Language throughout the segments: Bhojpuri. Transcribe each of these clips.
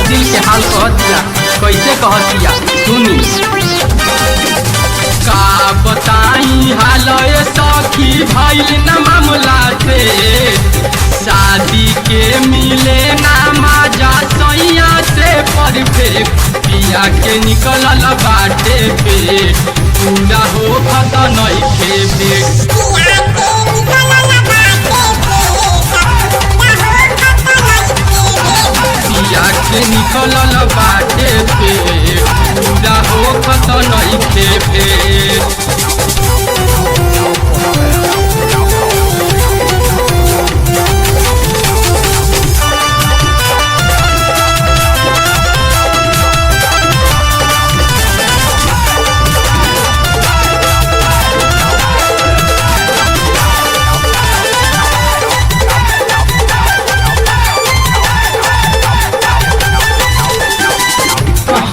दिल के हाल कहतिया, कैसे कहतिया सुनी। का बताई हाल सखी भइल न मामला से, शादी के मिले ना मजा सैया से परफेक्ट, पिया के निकलल बाटे पे पूरा हो खत नइखे भेट। पिया के निकलल बाटे पे पूरा हो खत नइखे भेट।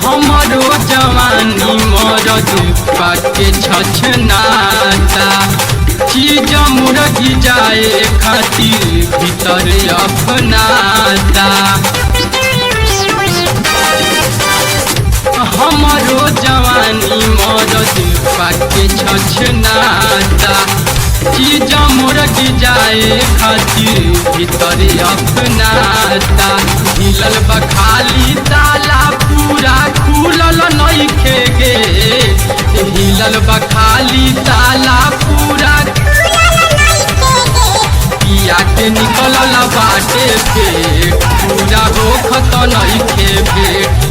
हमरो जवानी मरद पाके छछनाता, चीज मुर्गी जाए खातिर भीतर अपनाता। हमरो जवानी मरद पाके छछनाता, चीज मुर्गी जाए खातिर भीतर अपनाता। हिलल बखाली ताला पूरा खुलल नइखे गे, हिलल बखाली ताला पूरा पिया के निकलल बाटे पे पूरा हो खत नइखे भेट।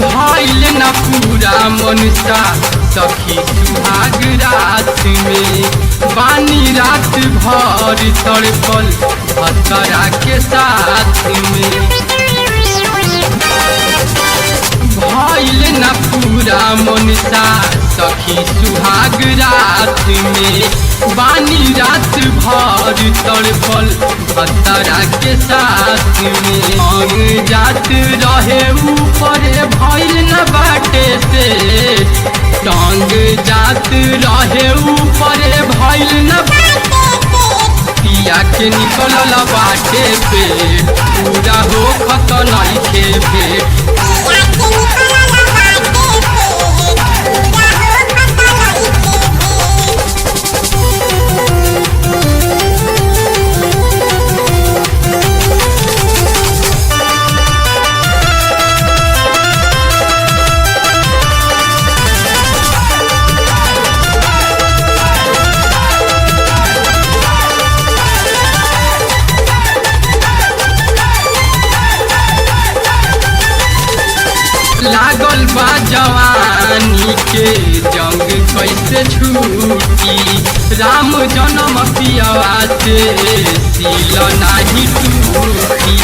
भइल न पूरा मनसा सखी सुहाग रात में, बानी रात भर तड़पल भतरा के साथ में। भइल न पूरा मनसा सखी सुहाग रात में, बानी रात भर तड़पल भतरा के साथ में। अंग जात रहे ऊपर भइल न बाटे से, टांग जात रहे ऊपर भइल न पिया के निकलल बाटे पे पूरा हो खत नइखे भेट। लागल बा जवानी के जंग कैसे छूटी, राम जन्म पियवा से सील नाही टूटी।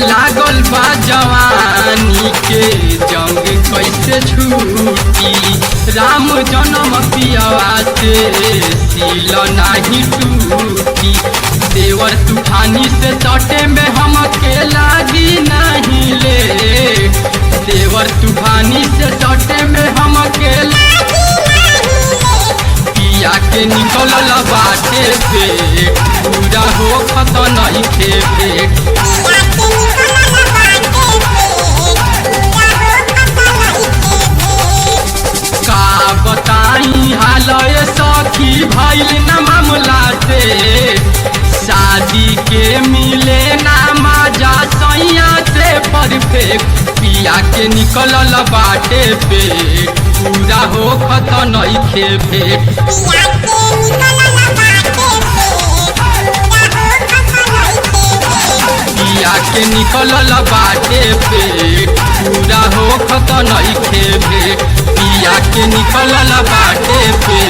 लागल बा जवानी के जंग कैसे छूटी, राम जन्म पियवा से सील नाही टूटी। देवर तूफानी से तटे में हम के लागी नहीं ले, देवर तूफानी से तटे में हम के पिया के निकलल बाटे पे पूरा हो खत नइखे भेट। का बताई हाल सखी भइल न मामला से, शादी के मिले ना मजा सैया से परफेक्ट, पिया के निकलल बाटे पे पूरा हो खत नइखे भेट। पिया के निकलल बाटे पे पूरा हो खत नइखे भेट। पिया के निकलल बाटे पे